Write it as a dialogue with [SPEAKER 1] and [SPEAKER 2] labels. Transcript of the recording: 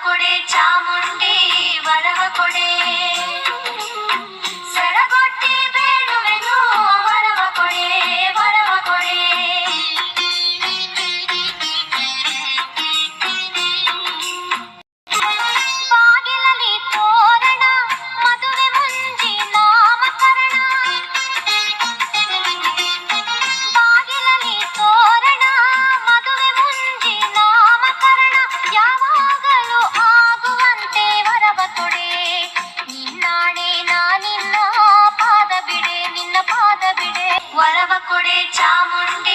[SPEAKER 1] ಕೊಡೆ ಚಾಮುಂಡಿ ವರವ ಕೊಡೆ ಸರಗೊಟ್ಟಿ ಬೇಡುವೆನು ವರವ ಕೊಡೆ ವರವ ಕೊಡೆ ಬಾಗಿಲಲ್ಲಿ ತೋರಣ ಮದುವೆ ಮುಂಜಿ ನಾಮಕರಣ ಬಾಗಿಲಲ್ಲಿ ತೋರಣ ಮದುವೆ ಮುಂಜಿ ನಾಮಕರಣ ಯಾವಾಗಲೂ ಆಗುವಂತೆ ವರವ ಕೊಡೆ ನಿನ್ನಾಣೆ ನಾನಿನ್ನ ಪಾದ ಬಿಡೆ ನಿನ್ನ ಪಾದ ಬಿಡೆ ವರವ ಕೊಡೆ ಚಾಮುಂಡಿ